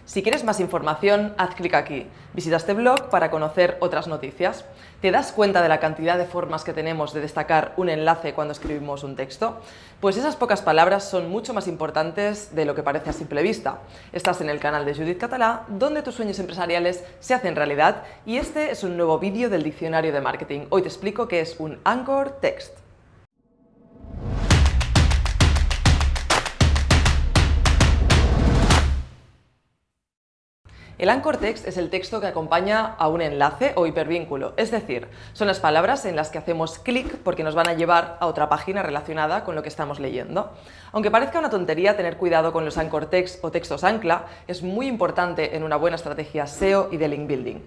Si quieres más información, haz clic aquí. Visita este blog para conocer otras noticias. ¿Te das cuenta de la cantidad de formas que tenemos de destacar un enlace cuando escribimos un texto? Pues esas pocas palabras son mucho más importantes de lo que parece a simple vista. Estás en el canal de Judit Català, donde tus sueños empresariales se hacen realidad, y este es un nuevo vídeo del diccionario de marketing. Hoy te explico qué es un Anchor Text. El Anchor Text es el texto que acompaña a un enlace o hipervínculo, es decir, son las palabras en las que hacemos clic porque nos van a llevar a otra página relacionada con lo que estamos leyendo. Aunque parezca una tontería, tener cuidado con los Anchor Text o textos ancla es muy importante en una buena estrategia SEO y de link building.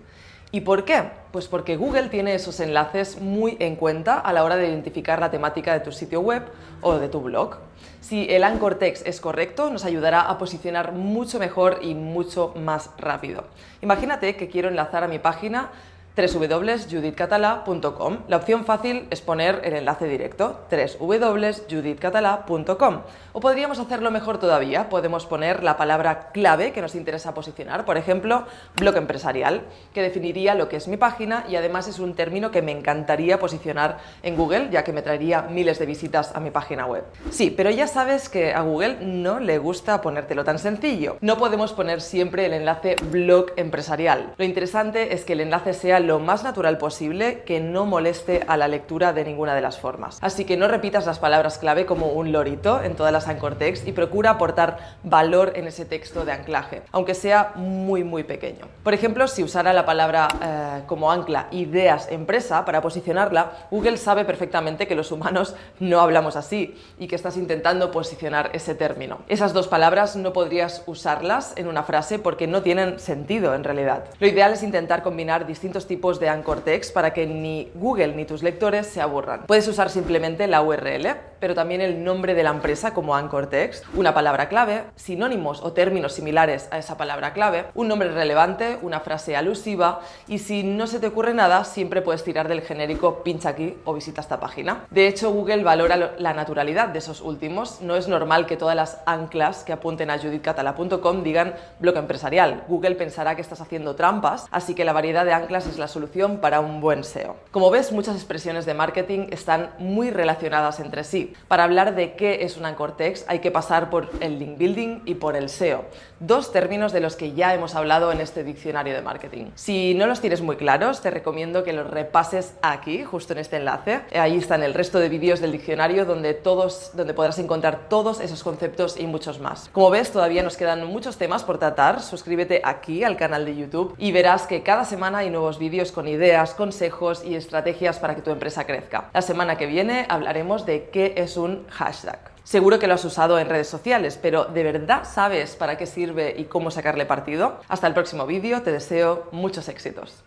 ¿Y por qué? Pues porque Google tiene esos enlaces muy en cuenta a la hora de identificar la temática de tu sitio web o de tu blog. Si el Anchor Text es correcto, nos ayudará a posicionar mucho mejor y mucho más rápido. Imagínate que quiero enlazar a mi página www.juditcatalà.com. La opción fácil es poner el enlace directo, www.juditcatalà.com. O podríamos hacerlo mejor todavía, podemos poner la palabra clave que nos interesa posicionar, por ejemplo, blog empresarial, que definiría lo que es mi página y además es un término que me encantaría posicionar en Google, ya que me traería miles de visitas a mi página web. Sí, pero ya sabes que a Google no le gusta ponértelo tan sencillo. No podemos poner siempre el enlace blog empresarial. Lo interesante es que el enlace sea lo más natural posible, que no moleste a la lectura de ninguna de las formas. Así que no repitas las palabras clave como un lorito en todas las Anchor Text y procura aportar valor en ese texto de anclaje, aunque sea muy pequeño. Por ejemplo, si usara la palabra como ancla ideas empresa para posicionarla, Google sabe perfectamente que los humanos no hablamos así y que estás intentando posicionar ese término. Esas dos palabras no podrías usarlas en una frase porque no tienen sentido en realidad. Lo ideal es intentar combinar distintos tipos de Anchor Text para que ni Google ni tus lectores se aburran. Puedes usar simplemente la URL, pero también el nombre de la empresa como Anchor Text, una palabra clave, sinónimos o términos similares a esa palabra clave, un nombre relevante, una frase alusiva, y si no se te ocurre nada, siempre puedes tirar del genérico pincha aquí o visita esta página. De hecho, Google valora la naturalidad de esos últimos. No es normal que todas las anclas que apunten a juditcatalà.com digan blog empresarial. Google pensará que estás haciendo trampas, así que la variedad de anclas es la solución para un buen SEO. Como ves, muchas expresiones de marketing están muy relacionadas entre sí. Para hablar de qué es un Anchor Text hay que pasar por el link building y por el SEO, dos términos de los que ya hemos hablado en este diccionario de marketing. Si no los tienes muy claros, te recomiendo que los repases aquí, justo en este enlace. Ahí están el resto de vídeos del diccionario donde podrás encontrar todos esos conceptos y muchos más. Como ves, todavía nos quedan muchos temas por tratar. Suscríbete aquí al canal de YouTube y verás que cada semana hay nuevos vídeos con ideas, consejos y estrategias para que tu empresa crezca. La semana que viene hablaremos de qué es un hashtag. Seguro que lo has usado en redes sociales, pero ¿de verdad sabes para qué sirve y cómo sacarle partido? Hasta el próximo vídeo, te deseo muchos éxitos.